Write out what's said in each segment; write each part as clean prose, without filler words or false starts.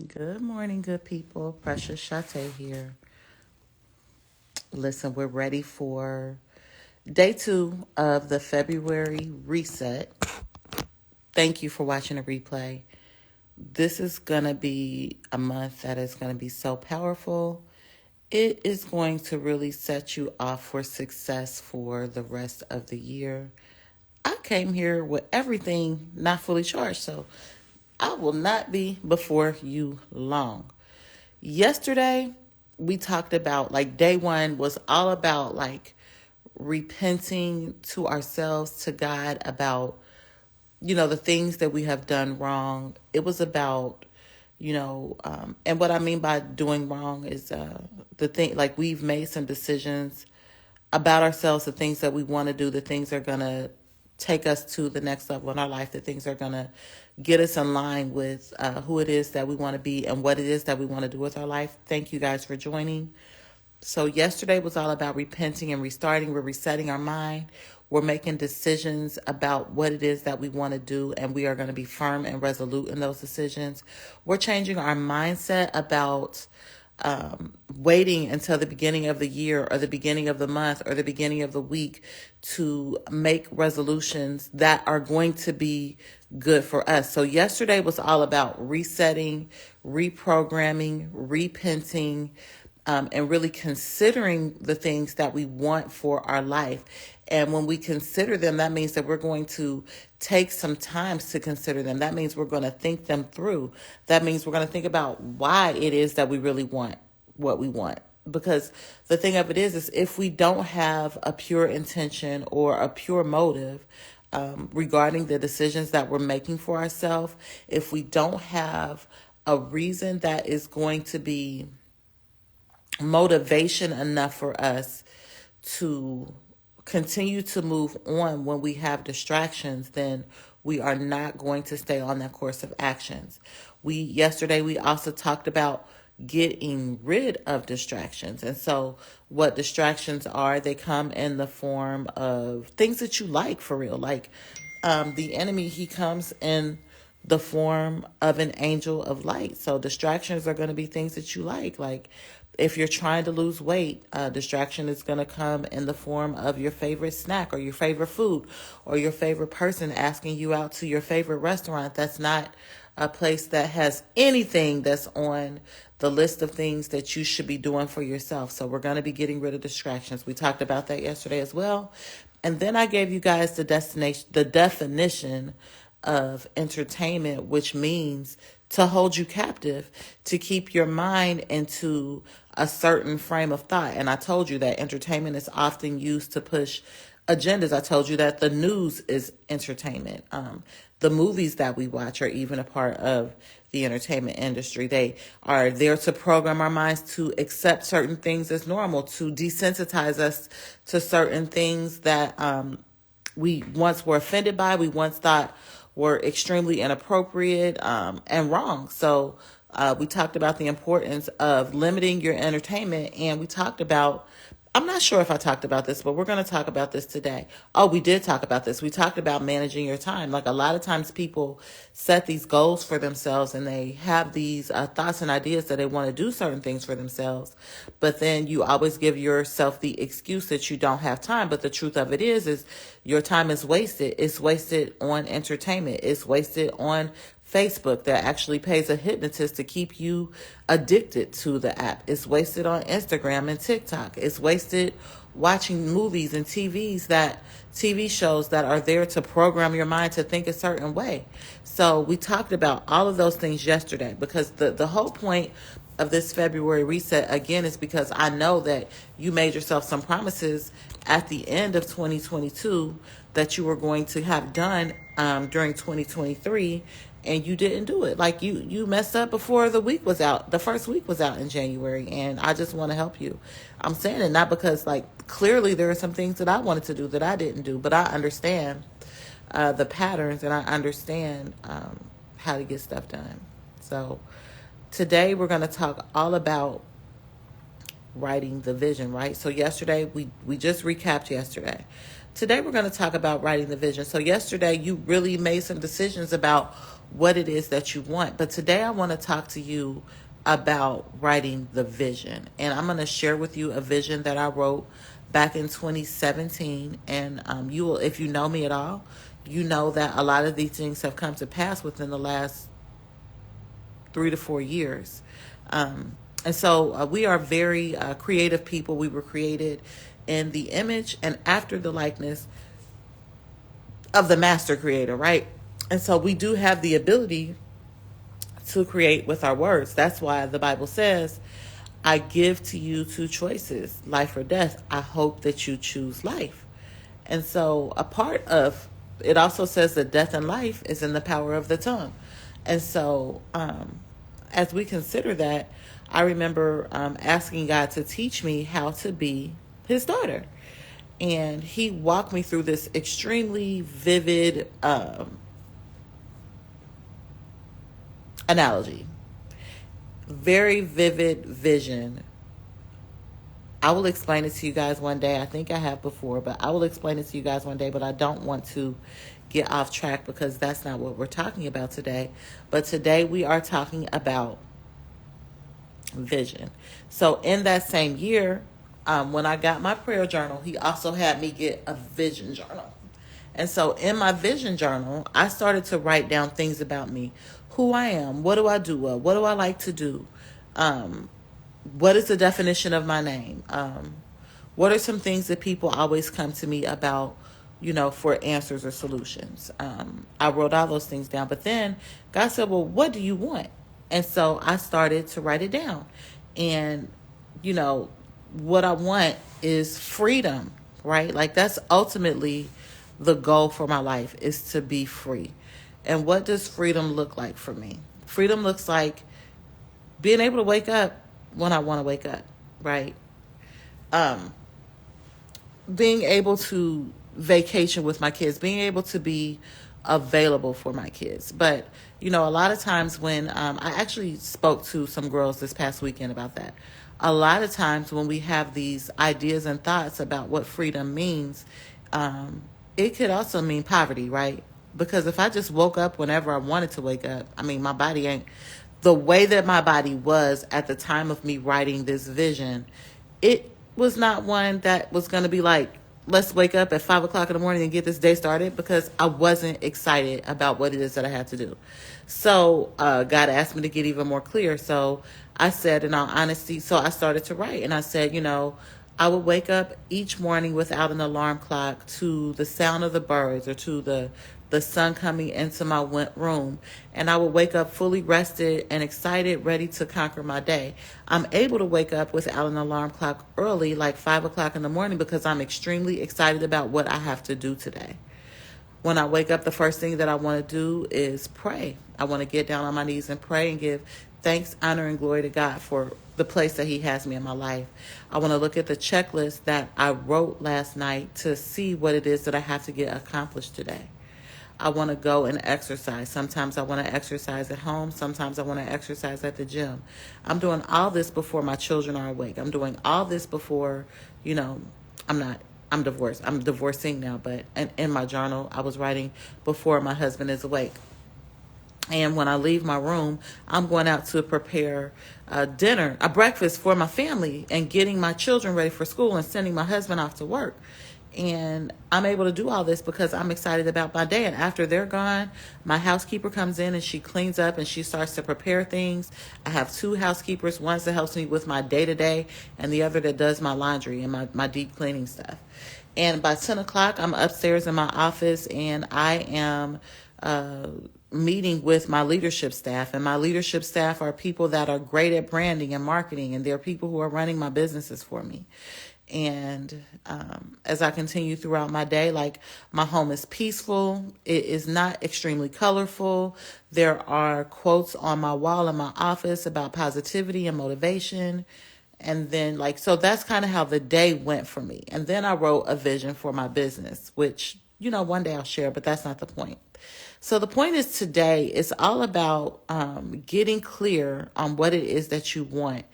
Good morning, good people. Precious Shate here. Listen, we're ready for day 2 of the February reset. Thank you for watching the replay. This is going to be a month that is going to be so powerful. It is going to really set you off for success for the rest of the year. I came here with everything not fully charged, so I will not be before you long. Yesterday, we talked about like day 1 was all about like repenting to ourselves, to God about, the things that we have done wrong. It was about, and what I mean by doing wrong is the thing, like we've made some decisions about ourselves, the things that we want to do, the things that are going to take us to the next level in our life, the things that are going to get us in line with who it is that we want to be and what it is that we want to do with our life. Thank you guys for joining. So yesterday was all about repenting and restarting. We're resetting our mind. We're making decisions about what it is that we want to do, and we are going to be firm and resolute in those decisions. We're changing our mindset about waiting until the beginning of the year or the beginning of the month or the beginning of the week to make resolutions that are going to be good for us. So yesterday was all about resetting, reprogramming, repenting, and really considering the things that we want for our life. And when we consider them, that means that we're going to take some time to consider them. That means we're going to think them through. That means we're going to think about why it is that we really want what we want. Because the thing of it is if we don't have a pure intention or a pure motive regarding the decisions that we're making for ourselves, if we don't have a reason that is going to be motivation enough for us to continue to move on when we have distractions, then we are not going to stay on that course of actions. Yesterday we also talked about getting rid of distractions. And so what distractions are, they come in the form of things that you like for real. Like the enemy, he comes in the form of an angel of light. So distractions are going to be things that you like. Like if you're trying to lose weight, distraction is going to come in the form of your favorite snack or your favorite food or your favorite person asking you out to your favorite restaurant. That's not a place that has anything that's on the list of things that you should be doing for yourself. So we're going to be getting rid of distractions. We talked about that yesterday as well. And then I gave you guys the definition of entertainment, which means to hold you captive, to keep your mind into a certain frame of thought. And I told you that entertainment is often used to push agendas. I told you that the news is entertainment. The movies that we watch are even a part of the entertainment industry. They are there to program our minds to accept certain things as normal, to desensitize us to certain things that we once were offended by, we once thought were extremely inappropriate and wrong. So we talked about the importance of limiting your entertainment, and we talked about, I'm not sure if I talked about this, but we're going to talk about this today. Oh, we did talk about this. We talked about managing your time. Like a lot of times people set these goals for themselves and they have these thoughts and ideas that they want to do certain things for themselves. But then you always give yourself the excuse that you don't have time. But the truth of it is your time is wasted. It's wasted on entertainment. It's wasted on Facebook that actually pays a hypnotist to keep you addicted to the app. It's wasted on Instagram and TikTok. It's wasted watching movies and TV shows that are there to program your mind to think a certain way. So we talked about all of those things yesterday because the whole point of this February reset again is because I know that you made yourself some promises at the end of 2022 that you were going to have done during 2023, and you didn't do it. Like you messed up before the week was out. The first week was out in January, and I just want to help you. I'm saying it not because like clearly there are some things that I wanted to do that I didn't do, but I understand the patterns and I understand how to get stuff done. So today we're going to talk all about writing the vision, right? So yesterday we just recapped yesterday. today we're going to talk about writing the vision. So yesterday you really made some decisions about what it is that you want. But today I want to talk to you about writing the vision. And I'm going to share with you a vision that I wrote back in 2017. And you will, if you know me at all, you know that a lot of these things have come to pass within the last 3 to 4 years. And so we are very creative people. We were created in the image and after the likeness of the master creator, right? And so we do have the ability to create with our words. That's why the Bible says, I give to you two choices, life or death. I hope that you choose life. And so a part of it also says that death and life is in the power of the tongue. And so as we consider that, I remember asking God to teach me how to be his daughter. And he walked me through this extremely vivid analogy, very vivid vision. I will explain it to you guys one day. I think I have before, but I will explain it to you guys one day. But I don't want to get off track because that's not what we're talking about today. But today we are talking about vision. So in that same year, when I got my prayer journal, he also had me get a vision journal. And so in my vision journal, I started to write down things about me, who I am, what do I do well, what do I like to do, what is the definition of my name, what are some things that people always come to me about, for answers or solutions. I wrote all those things down, but then God said, well, what do you want? And so I started to write it down. And, what I want is freedom, right? Like that's ultimately the goal for my life, is to be free. And what does freedom look like for me? Freedom looks like being able to wake up when I want to wake up, right? Being able to vacation with my kids, being able to be available for my kids. But, a lot of times when I actually spoke to some girls this past weekend about that. A lot of times when we have these ideas and thoughts about what freedom means, it could also mean poverty, right? Because if I just woke up whenever I wanted to wake up, my body ain't the way that my body was at the time of me writing this vision. It was not one that was going to be like, let's wake up at 5 o'clock in the morning and get this day started, because I wasn't excited about what it is that I had to do. So God asked me to get even more clear. So I said, in all honesty, so I started to write, and I said, I would wake up each morning without an alarm clock to the sound of the birds or to the sun coming into my room. And I would wake up fully rested and excited, ready to conquer my day. I'm able to wake up without an alarm clock early, like 5 o'clock in the morning, because I'm extremely excited about what I have to do today. When I wake up, the first thing that I want to do is pray. I want to get down on my knees and pray and give thanks, honor, and glory to God for the place that he has me in my life. I want to look at the checklist that I wrote last night to see what it is that I have to get accomplished today. I want to go and exercise. Sometimes I want to exercise at home. Sometimes I want to exercise at the gym. I'm doing all this before my children are awake. I'm doing all this before, I'm divorced. I'm divorcing now, but in my journal, I was writing before my husband is awake. And when I leave my room, I'm going out to prepare a breakfast for my family, and getting my children ready for school and sending my husband off to work. And I'm able to do all this because I'm excited about my day. And after they're gone, my housekeeper comes in and she cleans up and she starts to prepare things. I have 2 housekeepers, one that helps me with my day-to-day and the other that does my laundry and my deep cleaning stuff. And by 10 o'clock, I'm upstairs in my office, and I am meeting with my leadership staff. And my leadership staff are people that are great at branding and marketing, and they're people who are running my businesses for me. And as I continue throughout my day, like, my home is peaceful. It is not extremely colorful. There are quotes on my wall in my office about positivity and motivation. And then, so that's kind of how the day went for me. And then I wrote a vision for my business, which, one day I'll share, but that's not the point. So the point is, today it's all about getting clear on what it is that you want.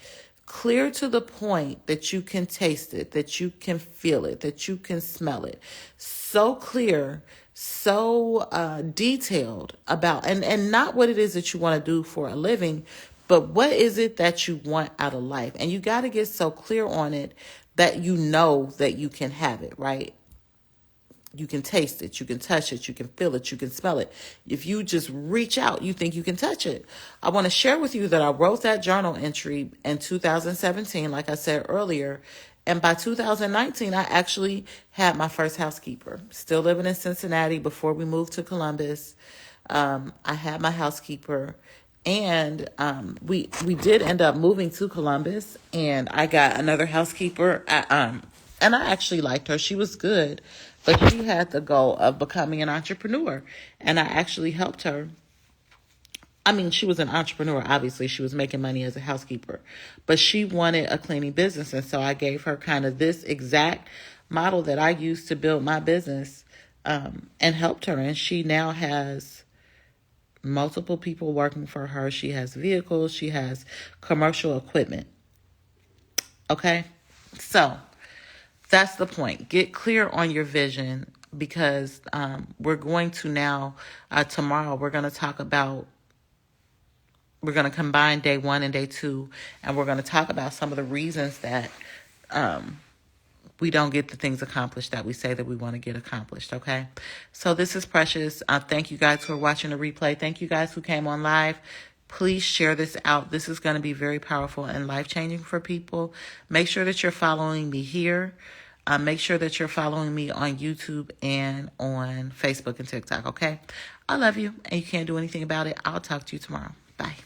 clear to the point that you can taste it, that you can feel it, that you can smell it. So clear, so detailed about, and not what it is that you want to do for a living, but what is it that you want out of life. And you got to get so clear on it that you know that you can have it, right? You can taste it, you can touch it, you can feel it, you can smell it. If you just reach out, you think you can touch it. I want to share with you that I wrote that journal entry in 2017, like I said earlier. And by 2019, I actually had my first housekeeper. Still living in Cincinnati before we moved to Columbus. I had my housekeeper. And we did end up moving to Columbus, and I got another housekeeper. And I actually liked her. She was good, but she had the goal of becoming an entrepreneur, and I actually helped her. I mean, she was an entrepreneur. Obviously, she was making money as a housekeeper, but she wanted a cleaning business, and so I gave her kind of this exact model that I used to build my business, and helped her. And she now has multiple people working for her. She has vehicles. She has commercial equipment. Okay? So that's the point. Get clear on your vision, because we're going to now, tomorrow, we're going to combine day 1 and day 2, and we're going to talk about some of the reasons that we don't get the things accomplished that we say that we want to get accomplished, okay? So this is Precious. Thank you guys who are watching the replay. Thank you guys who came on live. Please share this out. This is going to be very powerful and life-changing for people. Make sure that you're following me here. Make sure that you're following me on YouTube and on Facebook and TikTok, okay? I love you, and you can't do anything about it. I'll talk to you tomorrow. Bye.